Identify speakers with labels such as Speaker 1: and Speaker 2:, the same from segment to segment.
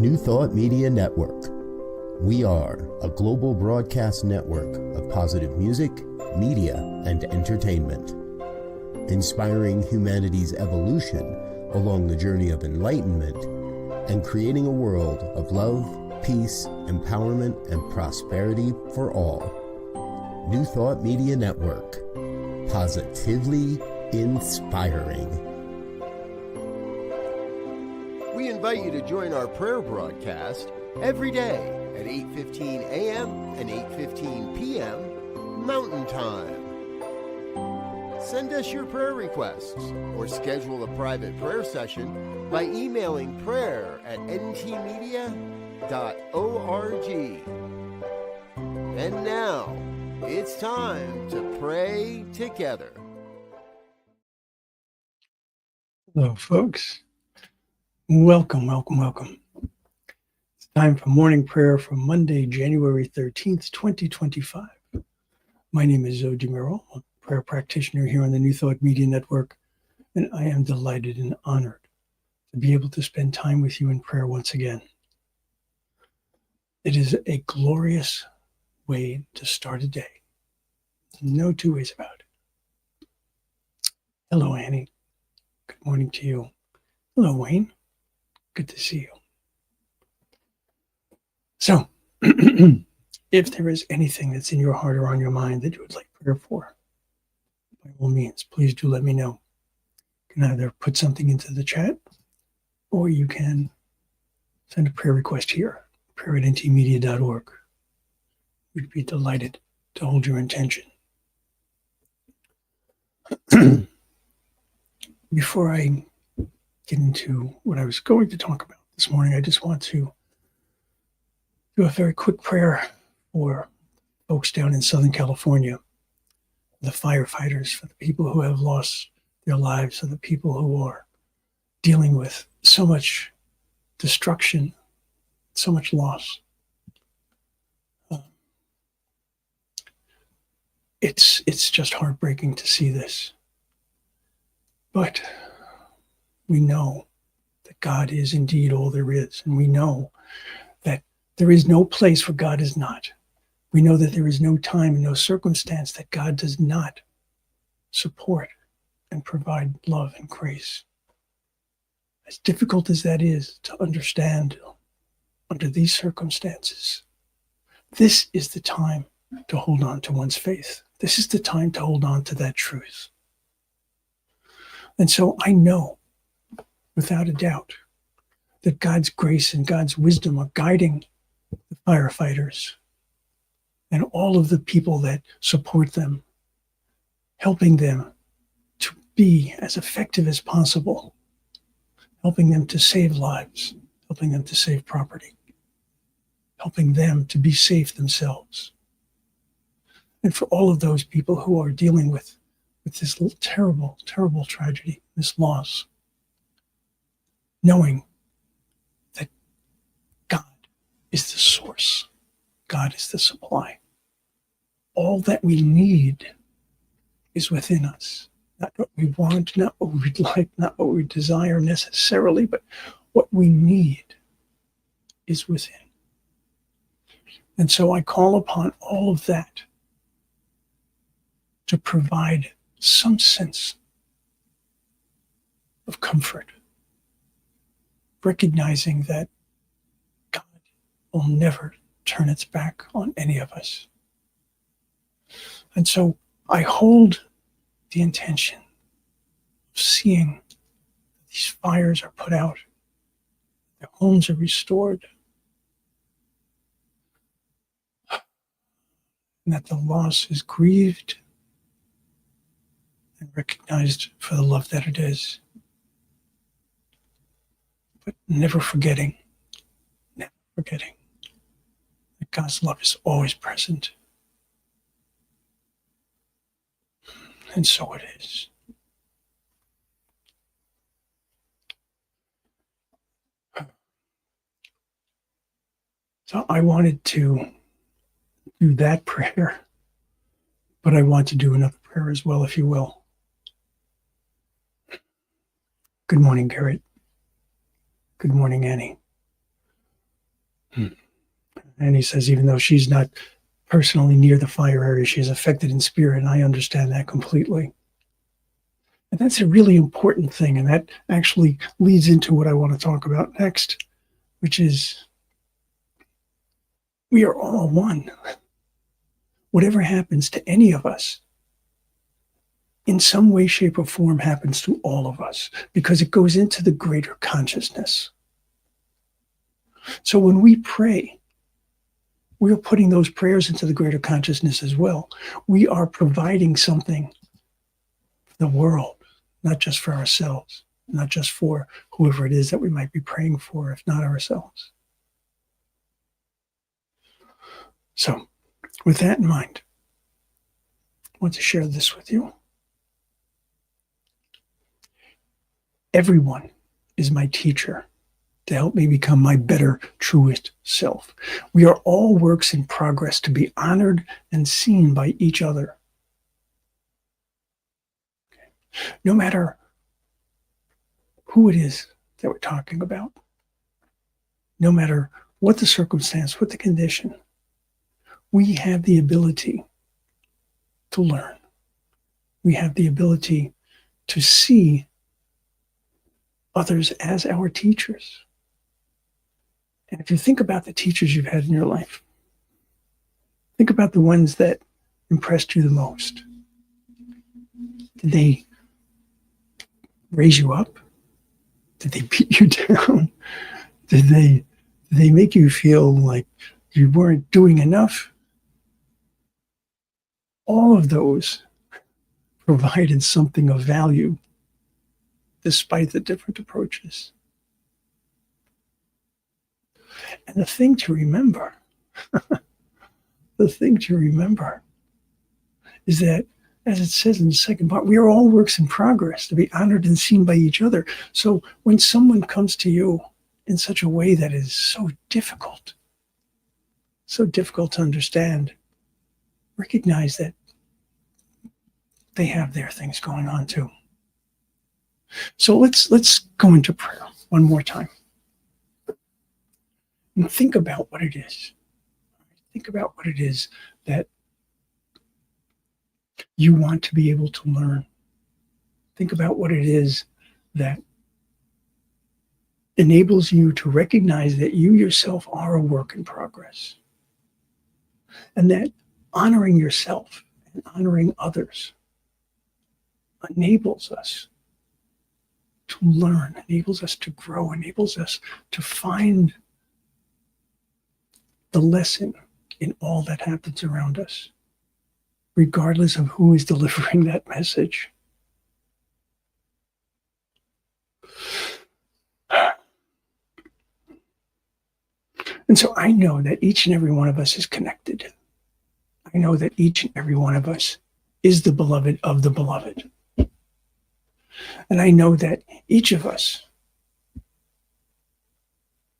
Speaker 1: New Thought Media Network. We are a global broadcast network of positive music, media, and entertainment, inspiring humanity's evolution along the journey of enlightenment and creating a world of love, peace, empowerment, and prosperity for all. New Thought Media Network. Positively inspiring. We invite you to join our prayer broadcast every day at 8:15 a.m. and 8:15 p.m. Mountain Time. Send us your prayer requests or schedule a private prayer session by emailing prayer@ntmedia.org. And now, it's time to pray together.
Speaker 2: Hello, folks. Welcome. It's time for morning prayer for Monday, January 13th, 2025. My name is Muro, a prayer practitioner here on the New Thought Media Network, and I am delighted and honored to be able to spend time with you in prayer once again. It is a glorious way to start a day. No two ways about it. Hello, Annie. Good morning to you. Hello, Wayne. Good to see you. So, if there is anything that's in your heart or on your mind that you would like prayer for, by all means, please do let me know. You can either put something into the chat, or you can send a prayer request here, prayer@ntmedia.org. We'd be delighted to hold your intention. Before I get into what I was going to talk about this morning, I just want to do a very quick prayer for folks down in Southern California, the firefighters, for the people who have lost their lives, for the people who are dealing with so much destruction, so much loss. It's just heartbreaking to see this. But we know that God is indeed all there is, and we know that there is no place where God is not. We know that there is no time and no circumstance that God does not support and provide love and grace. As difficult as that is to understand under these circumstances, this is the time to hold on to one's faith. This is the time to hold on to that truth. And so I know, without a doubt, that God's grace and God's wisdom are guiding the firefighters and all of the people that support them, helping them to be as effective as possible, helping them to save lives, helping them to save property, helping them to be safe themselves. And for all of those people who are dealing with this terrible, terrible tragedy, this loss, knowing that God is the source, God is the supply. All that we need is within us. Not what we want, not what we'd like, not what we desire necessarily, but what we need is within. And so I call upon all of that to provide some sense of comfort, recognizing that God will never turn its back on any of us. And so I hold the intention of seeing that these fires are put out, their homes are restored, and that the loss is grieved and recognized for the love that it is. But never forgetting that God's love is always present. And so it is. So I wanted to do that prayer, but I want to do another prayer as well, if you will. Good morning, Garrett. Good morning, Annie. And he says, even though she's not personally near the fire area, she is affected in spirit, and I understand that completely. And that's a really important thing, and that actually leads into what I want to talk about next, which is we are all one. Whatever happens to any of us, in some way, shape, or form happens to all of us because it goes into the greater consciousness. So when we pray, we are putting those prayers into the greater consciousness as well. We are providing something for the world, not just for ourselves, not just for whoever it is that we might be praying for, if not ourselves. So, with that in mind, I want to share this with you. Everyone is my teacher to help me become my better, truest self. We are all works in progress to be honored and seen by each other. No matter who it is that we're talking about, no matter what the circumstance, what the condition, we have the ability to learn. We have the ability to see others as our teachers. And if you think about the teachers you've had in your life, think about the ones that impressed you the most. Did they raise you up? Did they beat you down? Did they make you feel like you weren't doing enough? All of those provided something of value despite the different approaches. And the thing to remember is that, as it says in the second part, we are all works in progress to be honored and seen by each other. So when someone comes to you in such a way that is so difficult to understand, recognize that they have their things going on too. So let's go into prayer one more time. And think about what it is. Think about what it is that you want to be able to learn. Think about what it is that enables you to recognize that you yourself are a work in progress. And that honoring yourself and honoring others enables us to learn, enables us to grow, enables us to find the lesson in all that happens around us, regardless of who is delivering that message. And so I know that each and every one of us is connected. I know that each and every one of us is the beloved of the beloved. And I know that each of us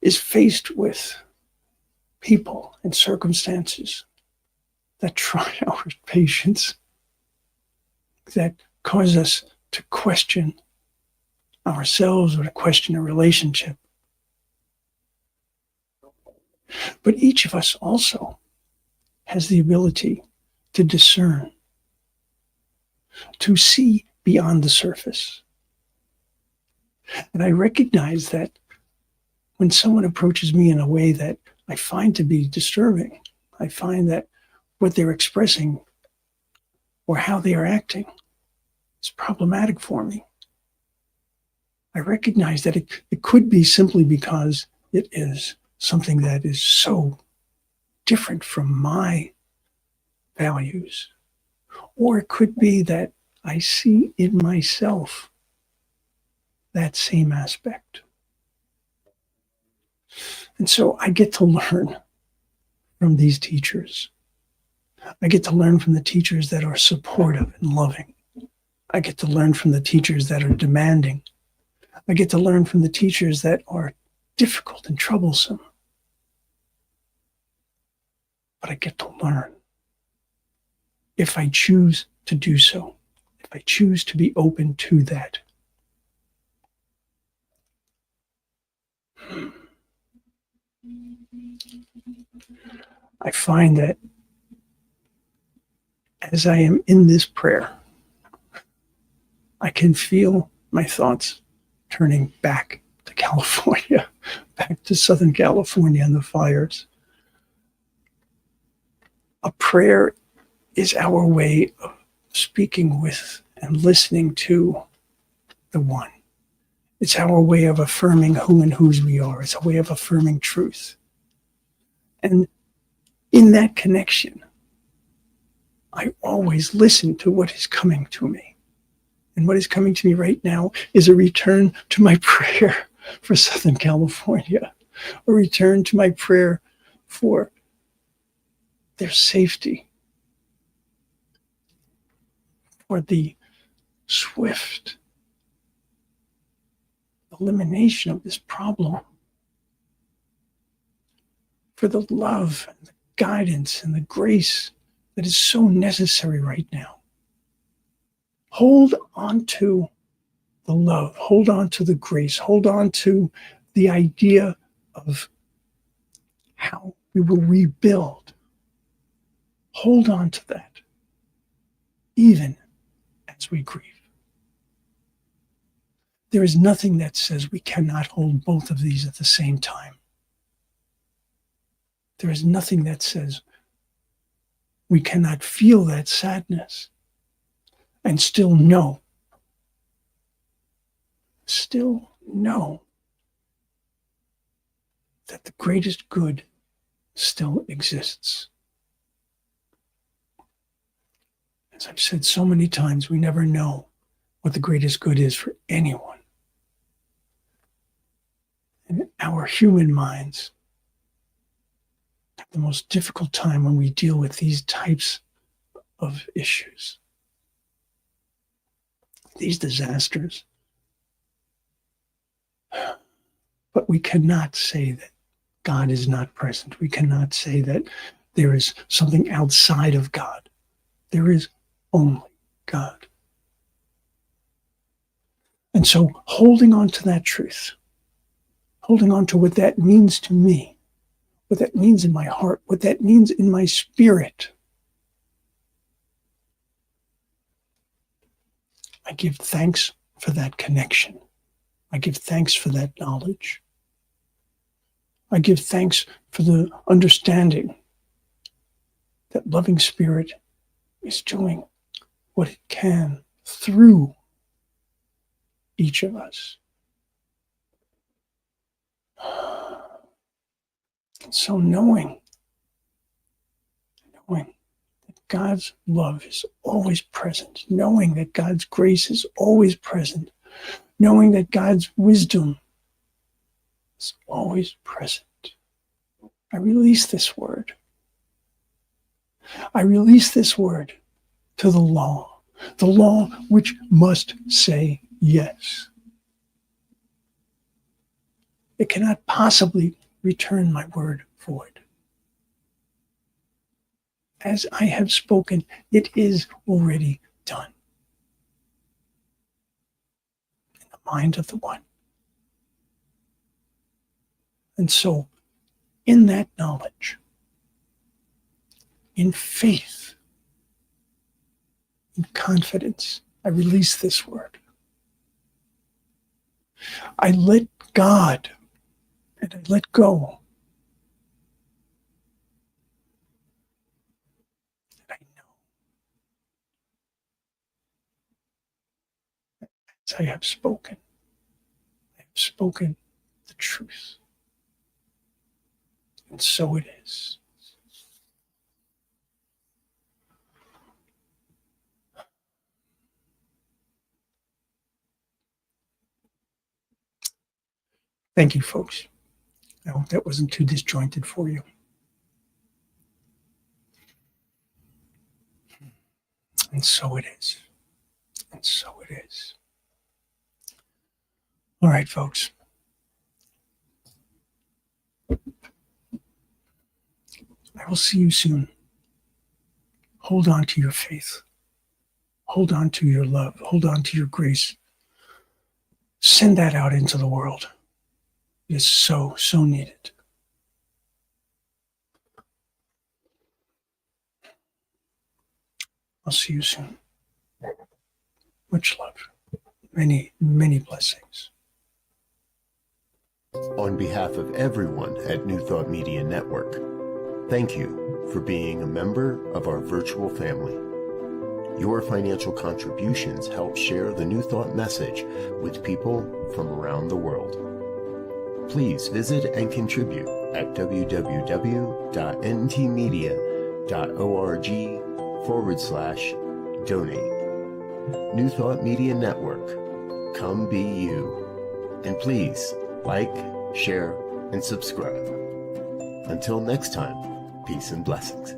Speaker 2: is faced with people and circumstances that try our patience, that cause us to question ourselves or to question a relationship. But each of us also has the ability to discern, to see beyond the surface. And I recognize that when someone approaches me in a way that I find to be disturbing, I find that what they're expressing or how they are acting is problematic for me. I recognize that it could be simply because it is something that is so different from my values. Or it could be that I see in myself that same aspect. And so I get to learn from these teachers. I get to learn from the teachers that are supportive and loving. I get to learn from the teachers that are demanding. I get to learn from the teachers that are difficult and troublesome. But I get to learn if I choose to do so, if I choose to be open to that. I find that as I am in this prayer, I can feel my thoughts turning back to California, back to Southern California and the fires. A prayer is our way of speaking with and listening to the One. It's our way of affirming who and whose we are. It's a way of affirming truth. And in that connection, I always listen to what is coming to me. And what is coming to me right now is a return to my prayer for Southern California, a return to my prayer for their safety, for the swift elimination of this problem, for the love and the guidance and the grace that is so necessary right now. Hold on to the love, hold on to the grace, hold on to the idea of how we will rebuild. Hold on to that, even as we grieve. There is nothing that says we cannot hold both of these at the same time. There is nothing that says we cannot feel that sadness and still know that the greatest good still exists. As I've said so many times, we never know what the greatest good is for anyone. And our human minds have the most difficult time when we deal with these types of issues, these disasters. But we cannot say that God is not present. We cannot say that there is something outside of God. There is only God. And so holding on to that truth, holding on to what that means to me, what that means in my heart, what that means in my spirit, I give thanks for that connection. I give thanks for that knowledge. I give thanks for the understanding that loving spirit is doing what it can through each of us. And so knowing that God's love is always present, knowing that God's grace is always present, knowing that God's wisdom is always present. I release this word. I release this word to the law which must say yes. It cannot possibly return my word void. As I have spoken, it is already done. In the mind of the One. And so, in that knowledge, in faith, in confidence, I release this word. I let God and I let go. And I know that as I have spoken the truth. And so it is. Thank you, folks. I hope that wasn't too disjointed for you. And so it is. And so it is. All right, folks. I will see you soon. Hold on to your faith. Hold on to your love. Hold on to your grace. Send that out into the world. It is so, so needed. I'll see you soon. Much love. Many, many blessings.
Speaker 1: On behalf of everyone at New Thought Media Network, thank you for being a member of our virtual family. Your financial contributions help share the New Thought message with people from around the world. Please visit and contribute at www.ntmedia.org/donate. New Thought Media Network, come be you. And please like, share, and subscribe. Until next time, peace and blessings.